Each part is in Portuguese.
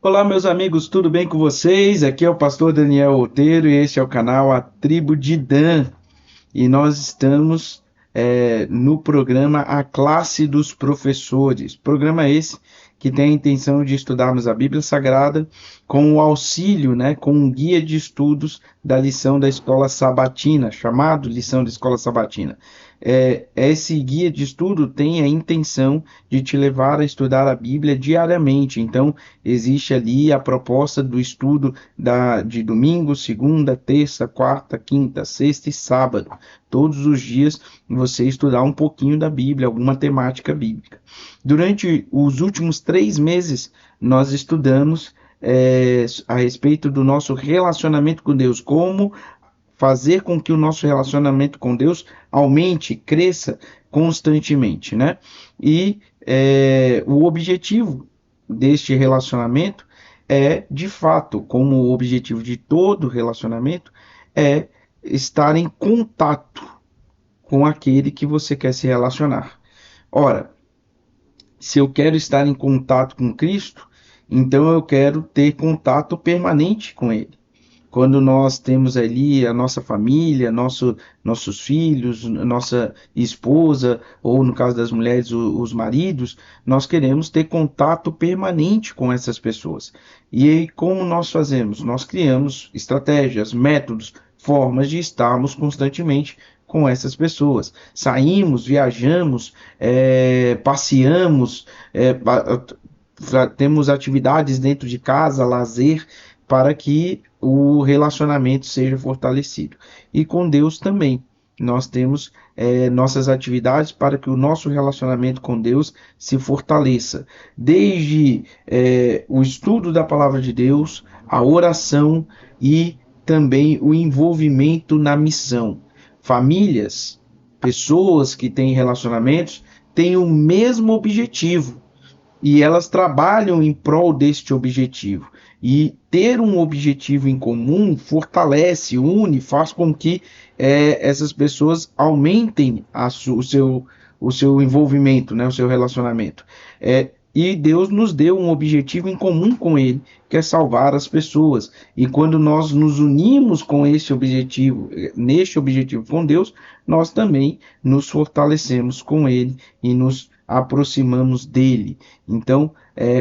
Olá, meus amigos, tudo bem com vocês? Aqui é o pastor Daniel Outeiro e este é o canal A Tribo de Dan. E nós estamos no programa A Classe dos Professores. Programa esse que tem a intenção de estudarmos a Bíblia Sagrada com o auxílio, né, com um guia de estudos da lição da Escola Sabatina, chamado Lição da Escola Sabatina. Esse guia de estudo tem a intenção de te levar a estudar a Bíblia diariamente. Então, existe ali a proposta do estudo de domingo, segunda, terça, quarta, quinta, sexta e sábado. Todos os dias você estudar um pouquinho da Bíblia, alguma temática bíblica. Durante os últimos 3 meses, nós estudamos a respeito do nosso relacionamento com Deus, como fazer com que o nosso relacionamento com Deus aumente, cresça constantemente, né? E o objetivo deste relacionamento de fato, como o objetivo de todo relacionamento, é estar em contato com aquele que você quer se relacionar. Ora, se eu quero estar em contato com Cristo, então eu quero ter contato permanente com Ele. Quando nós temos ali a nossa família, nossos filhos, nossa esposa, ou no caso das mulheres, os maridos, nós queremos ter contato permanente com essas pessoas. E aí, como nós fazemos? Nós criamos estratégias, métodos, formas de estarmos constantemente com essas pessoas. Saímos, viajamos, passeamos, temos atividades dentro de casa, lazer, para que o relacionamento seja fortalecido. E com Deus também. Nós temos nossas atividades para que o nosso relacionamento com Deus se fortaleça. Desde o estudo da palavra de Deus, a oração e também o envolvimento na missão. Famílias, pessoas que têm relacionamentos, têm o mesmo objetivo e elas trabalham em prol deste objetivo. E ter um objetivo em comum fortalece, une, faz com que essas pessoas aumentem o seu envolvimento, né, o seu relacionamento. E Deus nos deu um objetivo em comum com Ele, que é salvar as pessoas. E quando nós nos unimos com esse objetivo, neste objetivo com Deus, nós também nos fortalecemos com Ele e nos aproximamos dele. Então,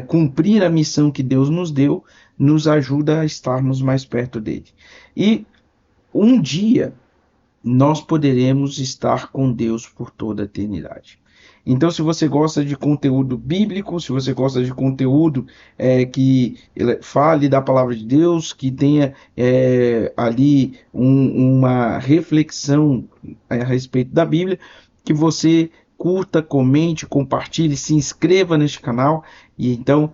cumprir a missão que Deus nos deu nos ajuda a estarmos mais perto dele. E um dia nós poderemos estar com Deus por toda a eternidade. Então, se você gosta de conteúdo bíblico, se você gosta de conteúdo que fale da palavra de Deus, que tenha ali uma reflexão a respeito da Bíblia, que você curta, comente, compartilhe, se inscreva neste canal e então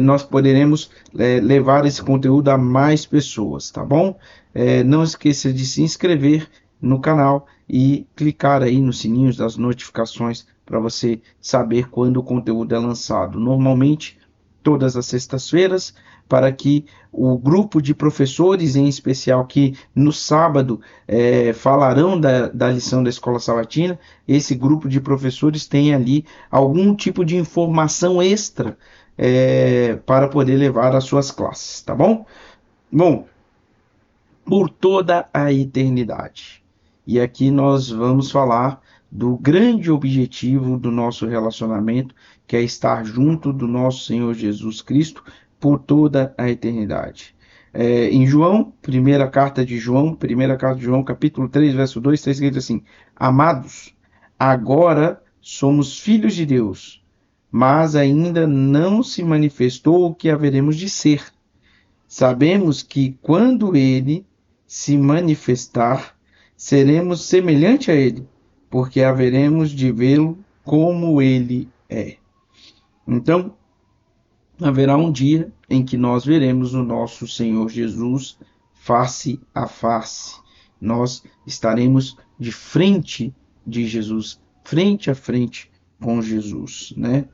nós poderemos levar esse conteúdo a mais pessoas, tá bom? Não esqueça de se inscrever no canal e clicar aí nos sininhos das notificações para você saber quando o conteúdo é lançado. Normalmente, todas as sextas-feiras, para que o grupo de professores, em especial, que no sábado falarão da lição da Escola Sabatina, esse grupo de professores tem ali algum tipo de informação extra para poder levar às suas classes, tá bom? Bom, por toda a eternidade. E aqui nós vamos falar do grande objetivo do nosso relacionamento, que é estar junto do nosso Senhor Jesus Cristo por toda a eternidade. Em João, primeira carta de João, capítulo 3, verso 2, está escrito assim: Amados, agora somos filhos de Deus, mas ainda não se manifestou o que haveremos de ser. Sabemos que quando ele se manifestar, seremos semelhante a ele, porque haveremos de vê-lo como ele é. Então, haverá um dia em que nós veremos o nosso Senhor Jesus face a face. Nós estaremos de frente de Jesus, frente a frente com Jesus, né?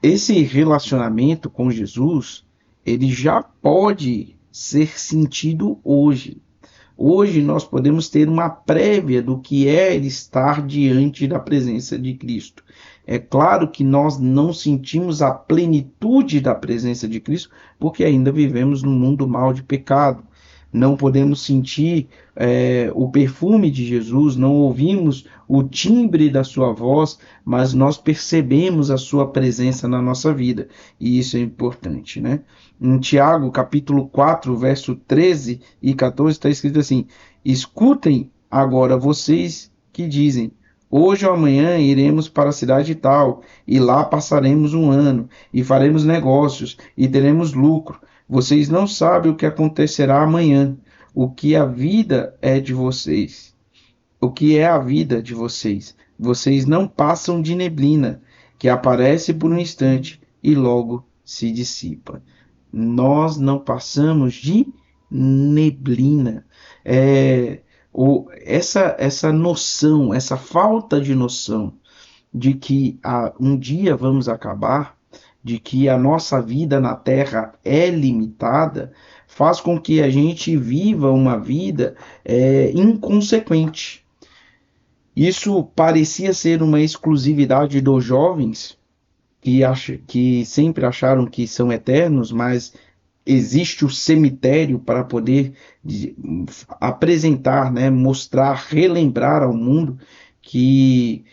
Esse relacionamento com Jesus, ele já pode ser sentido hoje. Hoje nós podemos ter uma prévia do que é estar diante da presença de Cristo. É claro que nós não sentimos a plenitude da presença de Cristo, porque ainda vivemos num mundo mal de pecado. Não podemos sentir o perfume de Jesus, não ouvimos o timbre da sua voz, mas nós percebemos a sua presença na nossa vida, e isso é importante, né? Em Tiago, capítulo 4, verso 13 e 14, está escrito assim: escutem agora vocês que dizem, hoje ou amanhã iremos para a cidade tal, e lá passaremos um ano, e faremos negócios, e teremos lucro. Vocês não sabem o que acontecerá amanhã. O que a vida é de vocês? O que é a vida de vocês? Vocês não passam de neblina, que aparece por um instante e logo se dissipa. Nós não passamos de neblina. Essa noção, essa falta de noção de que um dia vamos acabar, de que a nossa vida na Terra é limitada, faz com que a gente viva uma vida inconsequente. Isso parecia ser uma exclusividade dos jovens, que sempre acharam que são eternos, mas existe o cemitério para poder apresentar, né, mostrar, relembrar ao mundo que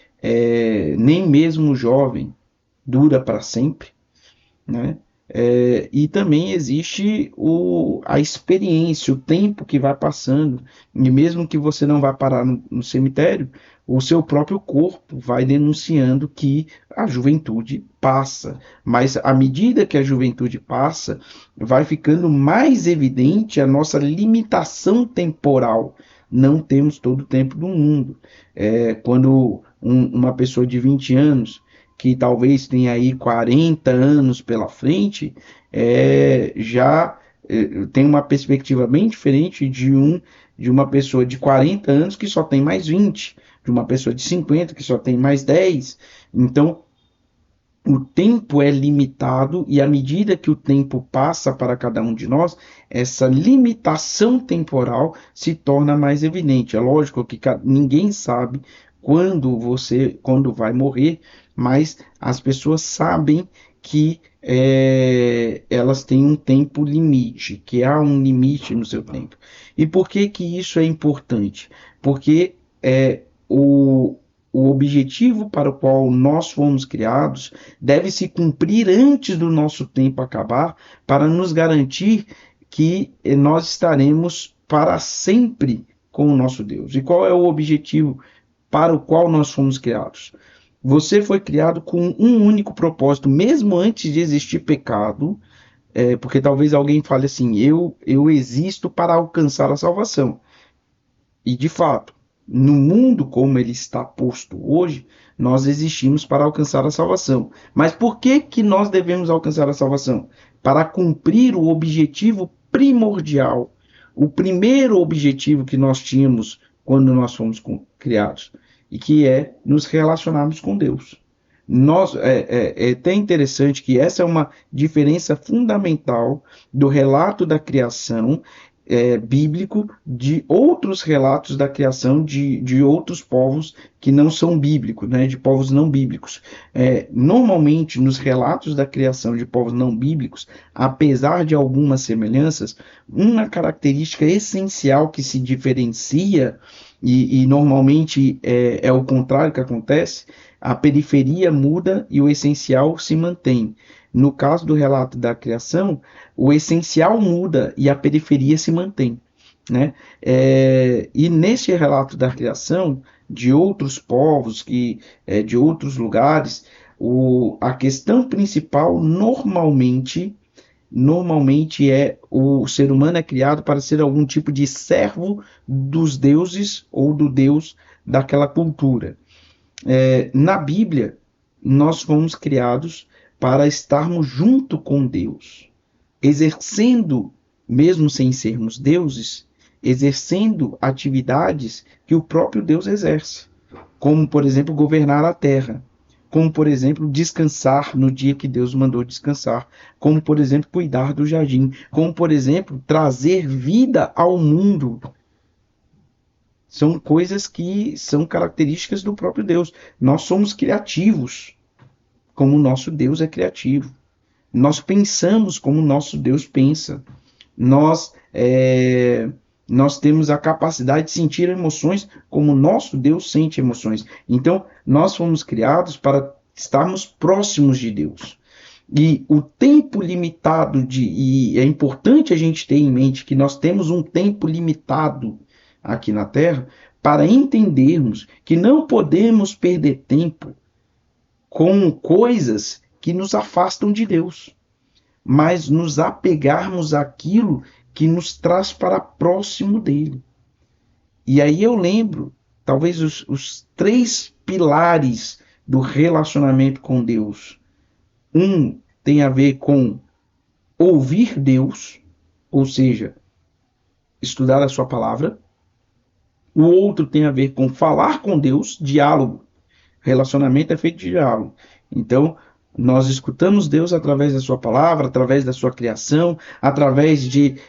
nem mesmo o jovem dura para sempre, né? E também existe a experiência, o tempo que vai passando, e mesmo que você não vá parar no cemitério, o seu próprio corpo vai denunciando que a juventude passa. Mas à medida que a juventude passa, vai ficando mais evidente a nossa limitação temporal. Não temos todo o tempo do mundo. Quando uma pessoa de 20 anos que talvez tenha aí 40 anos pela frente, já tem uma perspectiva bem diferente de uma pessoa de 40 anos que só tem mais 20, de uma pessoa de 50 que só tem mais 10. Então, o tempo é limitado e à medida que o tempo passa para cada um de nós, essa limitação temporal se torna mais evidente. É lógico que ninguém sabe quando vai morrer, mas as pessoas sabem que elas têm um tempo limite, que há um limite no seu tempo. E por que que isso é importante? Porque o, o objetivo para o qual nós fomos criados deve se cumprir antes do nosso tempo acabar, para nos garantir que nós estaremos para sempre com o nosso Deus. E qual é o objetivo para o qual nós fomos criados? Você foi criado com um único propósito, mesmo antes de existir pecado, porque talvez alguém fale assim, eu existo para alcançar a salvação. E de fato, no mundo como ele está posto hoje, nós existimos para alcançar a salvação. Mas por que que nós devemos alcançar a salvação? Para cumprir o objetivo primordial, o primeiro objetivo que nós tínhamos quando nós fomos criados, e que é nos relacionarmos com Deus. É até interessante que essa é uma diferença fundamental do relato da criação bíblico de outros relatos da criação de outros povos que não são bíblicos, né, de povos não bíblicos. Normalmente, nos relatos da criação de povos não bíblicos, apesar de algumas semelhanças, uma característica essencial que se diferencia, e normalmente é o contrário que acontece, a periferia muda e o essencial se mantém. No caso do relato da criação, o essencial muda e a periferia se mantém, né? E nesse relato da criação de outros povos, de outros lugares, a questão principal normalmente o ser humano é criado para ser algum tipo de servo dos deuses ou do Deus daquela cultura. Na Bíblia, nós fomos criados para estarmos junto com Deus, exercendo, mesmo sem sermos deuses, exercendo atividades que o próprio Deus exerce, como, por exemplo, governar a terra, como, por exemplo, descansar no dia que Deus mandou descansar, como, por exemplo, cuidar do jardim, como, por exemplo, trazer vida ao mundo. São coisas que são características do próprio Deus. Nós somos criativos, como o nosso Deus é criativo. Nós pensamos como o nosso Deus pensa. Nós, nós temos a capacidade de sentir emoções como o nosso Deus sente emoções. Então, nós fomos criados para estarmos próximos de Deus. E o tempo limitado e é importante a gente ter em mente que nós temos um tempo limitado aqui na Terra para entendermos que não podemos perder tempo com coisas que nos afastam de Deus, mas nos apegarmos àquilo que nos traz para próximo dele. E aí eu lembro, talvez os três pilares do relacionamento com Deus. Um tem a ver com ouvir Deus, ou seja, estudar a sua palavra. O outro tem a ver com falar com Deus, diálogo. Relacionamento é feito de diálogo. Então, nós escutamos Deus através da sua palavra, através da sua criação, através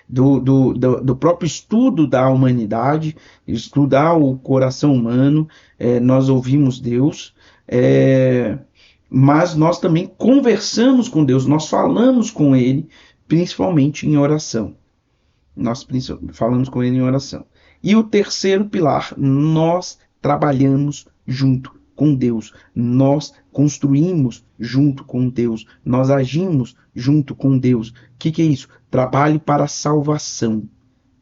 do próprio estudo da humanidade, estudar o coração humano, nós ouvimos Deus, mas nós também conversamos com Deus, nós falamos com Ele, principalmente em oração. Nós falamos com Ele em oração. E o terceiro pilar, nós trabalhamos junto com Deus, nós construímos junto com Deus, nós agimos junto com Deus. O que é isso? Trabalho para a salvação,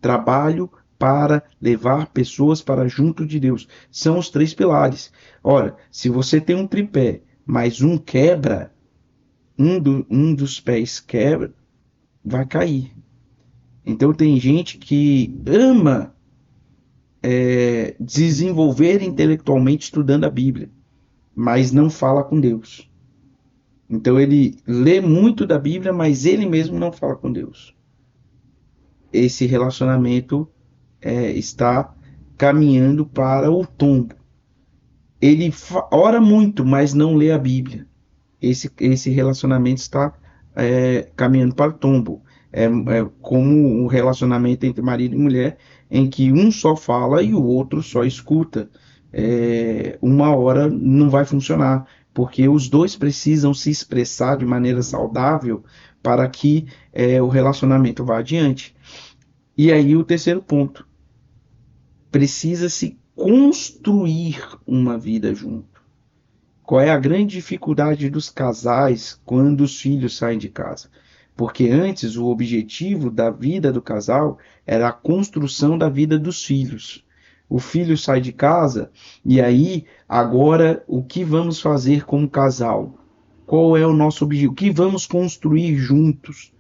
trabalho para levar pessoas para junto de Deus. São os três pilares. Ora, se você tem um tripé, mas um quebra, um dos pés quebra, vai cair. Então tem gente que ama desenvolver intelectualmente estudando a Bíblia, mas não fala com Deus. Então ele lê muito da Bíblia, mas ele mesmo não fala com Deus. Esse relacionamento está caminhando para o tombo. Ele ora muito, mas não lê a Bíblia. Esse relacionamento está caminhando para o tombo. É como o relacionamento entre marido e mulher, em que um só fala e o outro só escuta. Uma hora não vai funcionar, porque os dois precisam se expressar de maneira saudável para que o relacionamento vá adiante. E aí o terceiro ponto, precisa-se construir uma vida junto. Qual é a grande dificuldade dos casais quando os filhos saem de casa? Porque antes o objetivo da vida do casal era a construção da vida dos filhos. O filho sai de casa e aí agora o que vamos fazer como casal? Qual é o nosso objetivo? O que vamos construir juntos?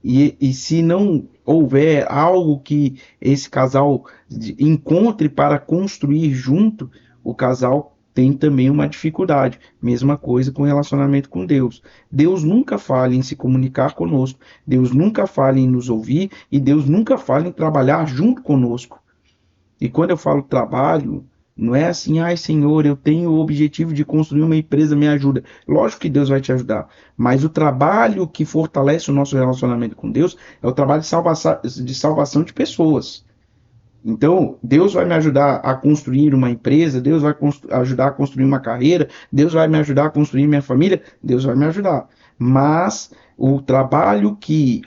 E se não houver algo que esse casal encontre para construir junto, o casal tem também uma dificuldade. Mesma coisa com o relacionamento com Deus. Deus nunca fala em se comunicar conosco, Deus nunca fala em nos ouvir e Deus nunca fala em trabalhar junto conosco. E quando eu falo trabalho, não é assim, ai Senhor, eu tenho o objetivo de construir uma empresa, me ajuda. Lógico que Deus vai te ajudar, mas o trabalho que fortalece o nosso relacionamento com Deus é o trabalho de salvação de pessoas. Então, Deus vai me ajudar a construir uma empresa, Deus vai ajudar a construir uma carreira, Deus vai me ajudar a construir minha família, Deus vai me ajudar. Mas o trabalho que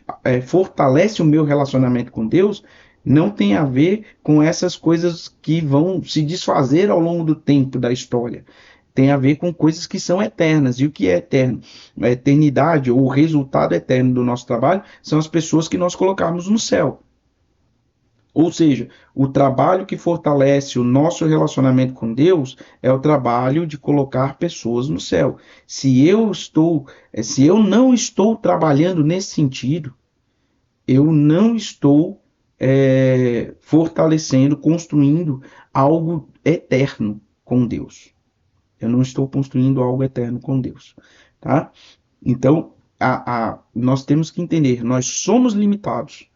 fortalece o meu relacionamento com Deus não tem a ver com essas coisas que vão se desfazer ao longo do tempo da história. Tem a ver com coisas que são eternas. E o que é eterno? A eternidade, ou o resultado eterno do nosso trabalho, são as pessoas que nós colocarmos no céu. Ou seja, o trabalho que fortalece o nosso relacionamento com Deus é o trabalho de colocar pessoas no céu. Se eu não estou trabalhando nesse sentido, eu não estou fortalecendo, construindo algo eterno com Deus. Eu não estou construindo algo eterno com Deus, tá? Então, nós temos que entender, nós somos limitados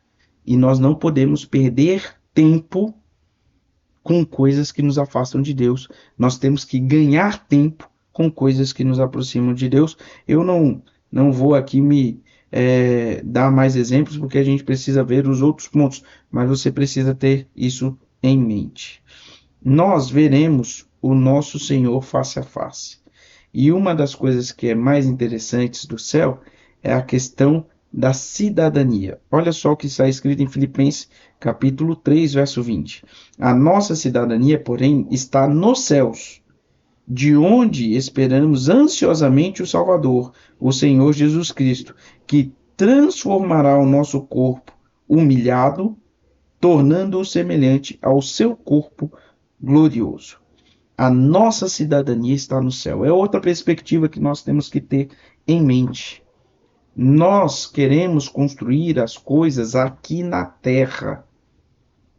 e nós não podemos perder tempo com coisas que nos afastam de Deus. Nós temos que ganhar tempo com coisas que nos aproximam de Deus. Eu não vou aqui me dar mais exemplos, porque a gente precisa ver os outros pontos, mas você precisa ter isso em mente. Nós veremos o nosso Senhor face a face. E uma das coisas que é mais interessantes do céu é a questão da cidadania. Olha só o que está escrito em Filipenses capítulo 3, verso 20. A nossa cidadania, porém, está nos céus, de onde esperamos ansiosamente o Salvador, o Senhor Jesus Cristo, que transformará o nosso corpo humilhado, tornando-o semelhante ao seu corpo glorioso. A nossa cidadania está no céu. É outra perspectiva que nós temos que ter em mente. Nós queremos construir as coisas aqui na terra.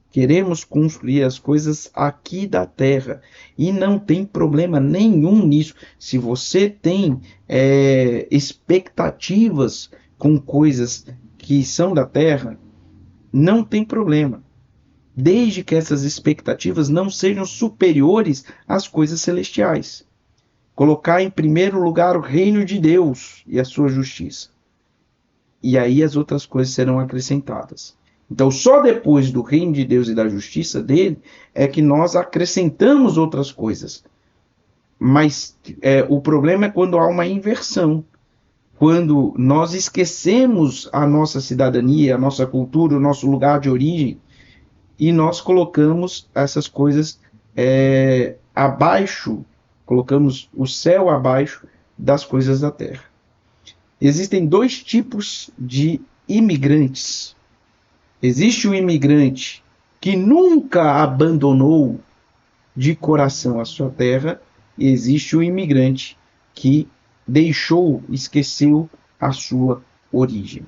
Queremos construir as coisas aqui da terra. E não tem problema nenhum nisso. Se você tem expectativas com coisas que são da terra, não tem problema. Desde que essas expectativas não sejam superiores às coisas celestiais. Colocar em primeiro lugar o reino de Deus e a sua justiça. E aí as outras coisas serão acrescentadas. Então, só depois do reino de Deus e da justiça dele é que nós acrescentamos outras coisas. Mas o problema é quando há uma inversão. Quando nós esquecemos a nossa cidadania, a nossa cultura, o nosso lugar de origem, e nós colocamos essas coisas abaixo, colocamos o céu abaixo das coisas da terra. Existem dois tipos de imigrantes. Existe o imigrante que nunca abandonou de coração a sua terra, e existe o imigrante que deixou, esqueceu a sua origem.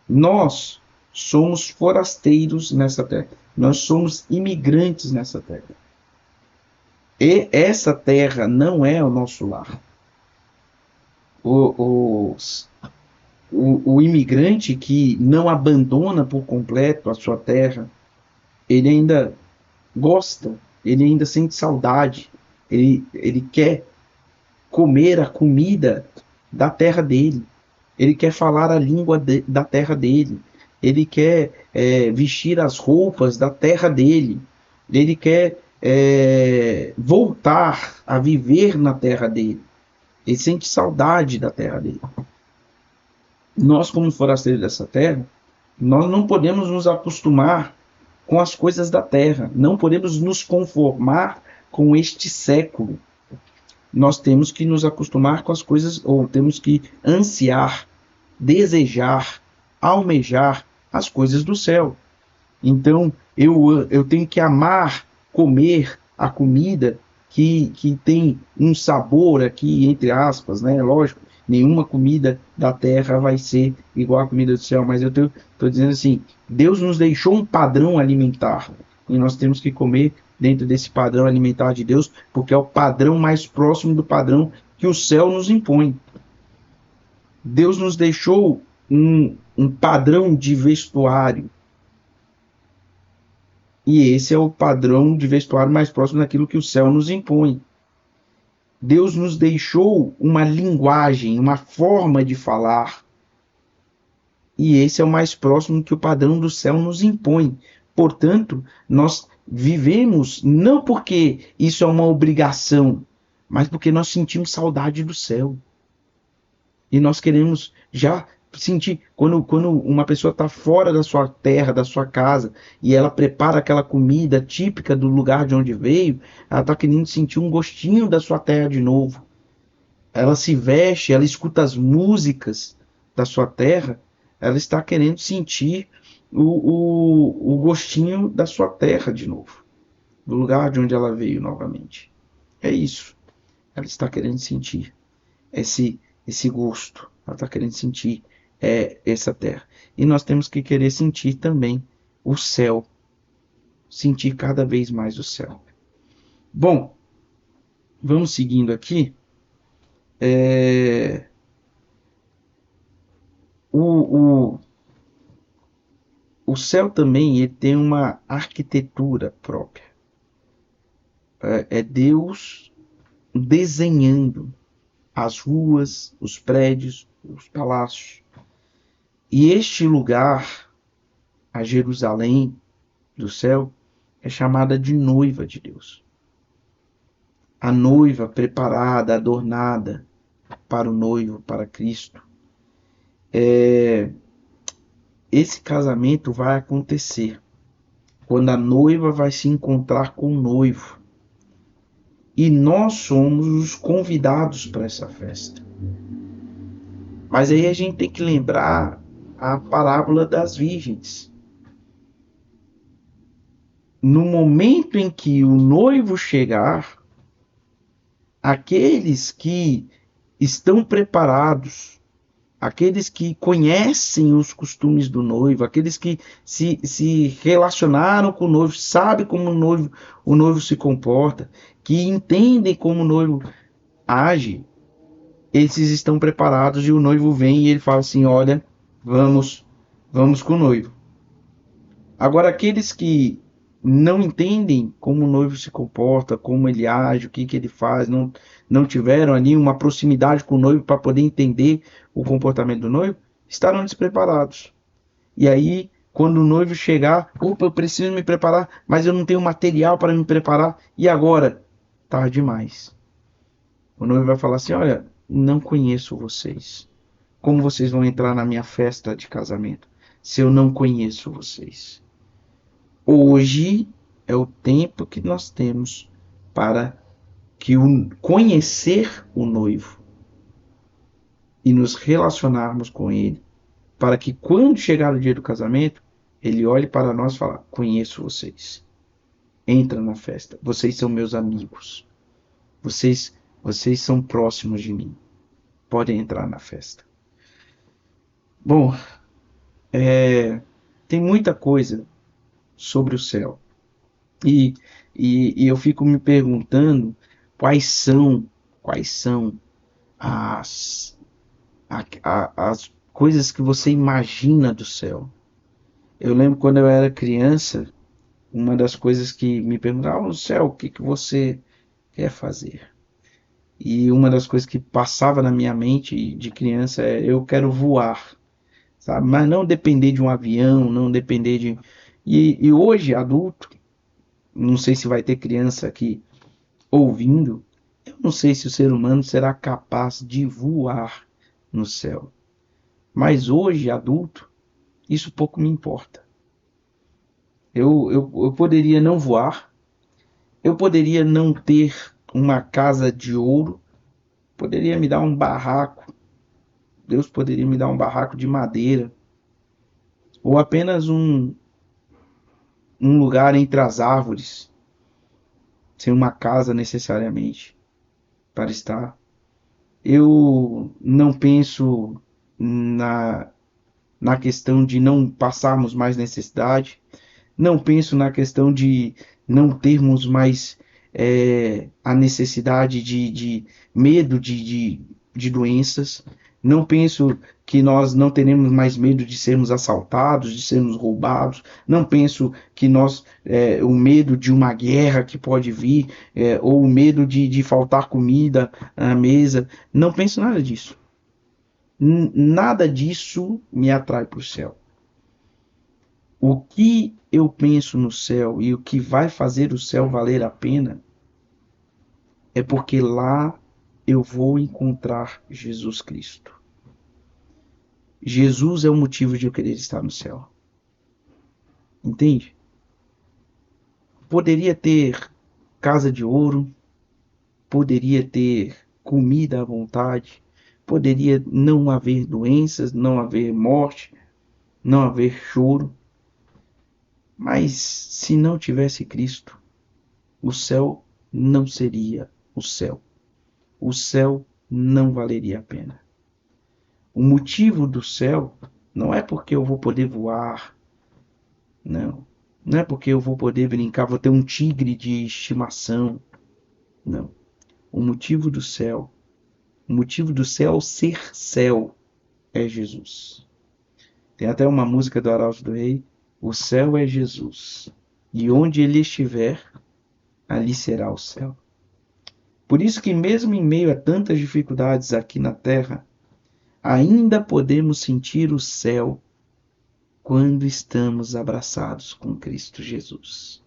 Nós somos forasteiros nessa terra. Nós somos imigrantes nessa terra. E essa terra não é o nosso lar. O imigrante que não abandona por completo a sua terra, ele ainda gosta, ele ainda sente saudade, ele quer comer a comida da terra dele, ele quer falar a língua da terra dele, ele quer vestir as roupas da terra dele, ele quer voltar a viver na terra dele, ele sente saudade da terra dele. Nós, como forasteiros dessa terra, nós não podemos nos acostumar com as coisas da terra, não podemos nos conformar com este século. Nós temos que nos acostumar com as coisas, ou temos que ansiar, desejar, almejar as coisas do céu. Então, eu tenho que amar comer a comida que tem um sabor aqui, entre aspas, né? Lógico, nenhuma comida da terra vai ser igual à comida do céu, mas eu estou dizendo assim, Deus nos deixou um padrão alimentar, e nós temos que comer dentro desse padrão alimentar de Deus, porque é o padrão mais próximo do padrão que o céu nos impõe. Deus nos deixou um padrão de vestuário, e esse é o padrão de vestuário mais próximo daquilo que o céu nos impõe. Deus nos deixou uma linguagem, uma forma de falar. E esse é o mais próximo que o padrão do céu nos impõe. Portanto, nós vivemos não porque isso é uma obrigação, mas porque nós sentimos saudade do céu. E nós queremos já sentir, quando uma pessoa está fora da sua terra, da sua casa, e ela prepara aquela comida típica do lugar de onde veio, ela está querendo sentir um gostinho da sua terra de novo. Ela se veste, ela escuta as músicas da sua terra, ela está querendo sentir o gostinho da sua terra de novo, do lugar de onde ela veio novamente. É isso. Ela está querendo sentir esse gosto. Ela está querendo sentir essa terra. E nós temos que querer sentir também o céu. Sentir cada vez mais o céu. Bom, vamos seguindo aqui. O céu também ele tem uma arquitetura própria. É Deus desenhando as ruas, os prédios, os palácios. E este lugar, a Jerusalém do céu, é chamada de noiva de Deus. A noiva preparada, adornada para o noivo, para Cristo. Esse casamento vai acontecer quando a noiva vai se encontrar com o noivo. E nós somos os convidados para essa festa. Mas aí a gente tem que lembrar a parábola das virgens. No momento em que o noivo chegar, aqueles que estão preparados, aqueles que conhecem os costumes do noivo, aqueles que se relacionaram com o noivo, sabem como o noivo se comporta, que entendem como o noivo age, esses estão preparados e o noivo vem e ele fala assim: olha, vamos com o noivo. Agora, aqueles que não entendem como o noivo se comporta, como ele age, o que ele faz, não tiveram ali uma proximidade com o noivo para poder entender o comportamento do noivo, estarão despreparados. E aí, quando o noivo chegar, opa, eu preciso me preparar, mas eu não tenho material para me preparar, e agora? Tarde demais. O noivo vai falar assim: olha, não conheço vocês. Como vocês vão entrar na minha festa de casamento se eu não conheço vocês? Hoje é o tempo que nós temos para conhecer o noivo e nos relacionarmos com ele, para que quando chegar o dia do casamento, ele olhe para nós e fale: conheço vocês. Entra na festa. Vocês são meus amigos. Vocês são próximos de mim. Podem entrar na festa. Bom, tem muita coisa sobre o céu. E eu fico me perguntando quais são as, as coisas que você imagina do céu. Eu lembro quando eu era criança, uma das coisas que me perguntavam no céu: o que você quer fazer? E uma das coisas que passava na minha mente de criança é: eu quero voar, sabe? Mas não depender de um avião, não depender de. E hoje, adulto, não sei se vai ter criança aqui ouvindo, eu não sei se o ser humano será capaz de voar no céu. Mas hoje, adulto, isso pouco me importa. Eu poderia não voar, eu poderia não ter uma casa de ouro, poderia me dar um barraco, Deus poderia me dar um barraco de madeira, ou apenas um lugar entre as árvores, sem uma casa necessariamente para estar. Eu não penso na, na questão de não passarmos mais necessidade, não penso na questão de não termos mais a necessidade de medo de doenças, não penso que nós não teremos mais medo de sermos assaltados, de sermos roubados, não penso que o medo de uma guerra que pode vir, ou o medo de faltar comida na mesa, não penso nada disso. Nada disso me atrai para o céu. O que eu penso no céu e o que vai fazer o céu valer a pena é porque lá eu vou encontrar Jesus Cristo. Jesus é o motivo de eu querer estar no céu. Entende? Poderia ter casa de ouro, poderia ter comida à vontade, poderia não haver doenças, não haver morte, não haver choro. Mas se não tivesse Cristo, o céu não seria o céu. O céu não valeria a pena. O motivo do céu não é porque eu vou poder voar, não. Não é porque eu vou poder brincar, vou ter um tigre de estimação, não. O motivo do céu ser céu é Jesus. Tem até uma música do Arauto do Rei: o céu é Jesus, e onde ele estiver, ali será o céu. Por isso que mesmo em meio a tantas dificuldades aqui na terra, ainda podemos sentir o céu quando estamos abraçados com Cristo Jesus.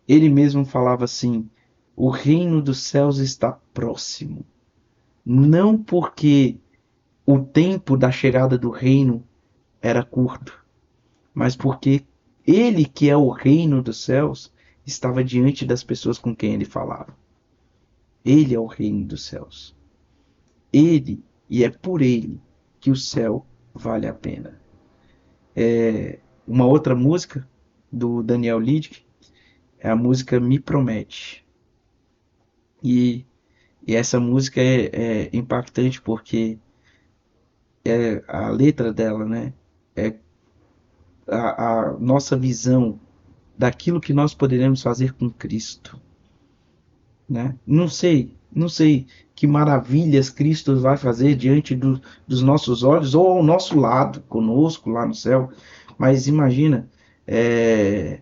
Ele mesmo falava assim: o reino dos céus está próximo. Não porque o tempo da chegada do reino era curto, mas porque ele, que é o reino dos céus, estava diante das pessoas com quem ele falava. Ele é o reino dos céus. Ele, e é por ele que o céu vale a pena. Uma outra música do Daniel Lidk é a música Me Promete. E, e essa música é impactante porque a letra dela, né, é a nossa visão daquilo que nós poderemos fazer com Cristo, né? Não sei que maravilhas Cristo vai fazer diante dos nossos olhos ou ao nosso lado, conosco lá no céu, mas imagina, é,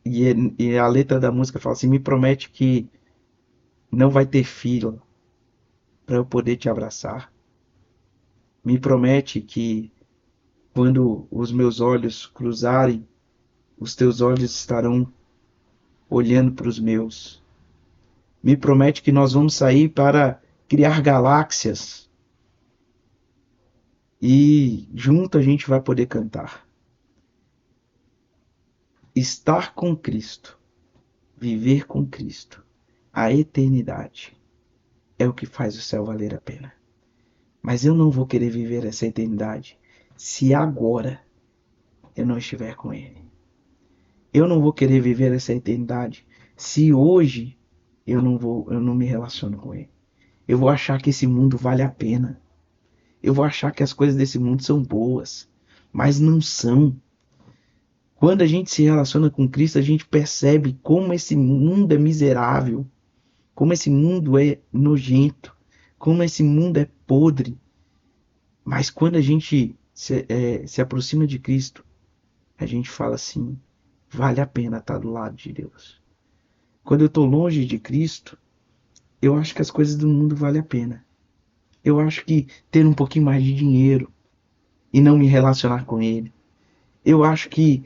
e a letra da música fala assim: me promete que não vai ter fila para eu poder te abraçar, me promete que quando os meus olhos cruzarem, os teus olhos estarão olhando para os meus. Me promete que nós vamos sair para criar galáxias e junto a gente vai poder cantar. Estar com Cristo, viver com Cristo, a eternidade é o que faz o céu valer a pena. Mas eu não vou querer viver essa eternidade se agora eu não estiver com Ele. Eu não vou querer viver essa eternidade se hoje eu não me relaciono com Ele. Eu vou achar que esse mundo vale a pena. Eu vou achar que as coisas desse mundo são boas, mas não são. Quando a gente se relaciona com Cristo, a gente percebe como esse mundo é miserável, como esse mundo é nojento, como esse mundo é podre. Mas quando a gente se aproxima de Cristo, a gente fala assim: vale a pena estar do lado de Deus. Quando eu estou longe de Cristo, eu acho que as coisas do mundo valem a pena. Eu acho que ter um pouquinho mais de dinheiro e não me relacionar com Ele. Eu acho que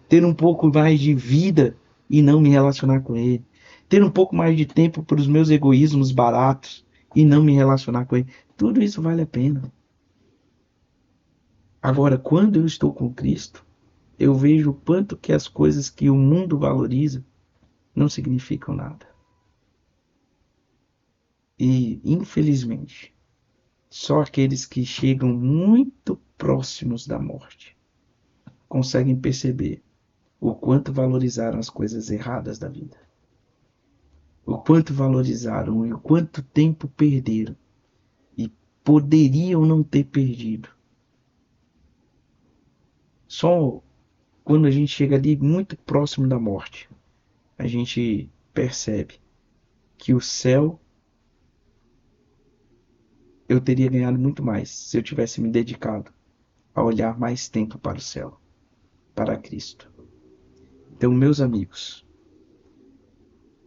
ter um pouco mais de vida e não me relacionar com Ele. Ter um pouco mais de tempo para os meus egoísmos baratos e não me relacionar com Ele. Tudo isso vale a pena. Agora, quando eu estou com Cristo, eu vejo o quanto que as coisas que o mundo valoriza não significam nada. E, infelizmente, só aqueles que chegam muito próximos da morte conseguem perceber o quanto valorizaram as coisas erradas da vida. O quanto valorizaram e o quanto tempo perderam. E poderiam não ter perdido. Só quando a gente chega ali muito próximo da morte, a gente percebe que o céu eu teria ganhado muito mais se eu tivesse me dedicado a olhar mais tempo para o céu, para Cristo. Então, meus amigos,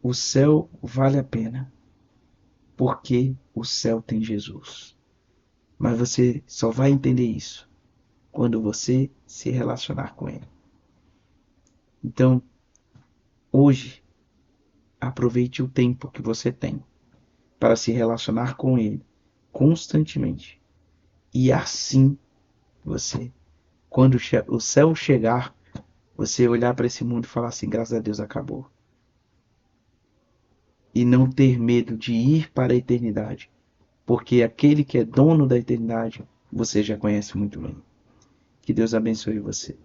o céu vale a pena porque o céu tem Jesus. Mas você só vai entender isso quando você se relacionar com Ele. Então, hoje, aproveite o tempo que você tem para se relacionar com Ele constantemente. E assim você, quando o céu chegar, você olhar para esse mundo e falar assim: graças a Deus acabou. E não ter medo de ir para a eternidade, porque aquele que é dono da eternidade, você já conhece muito bem. Que Deus abençoe você.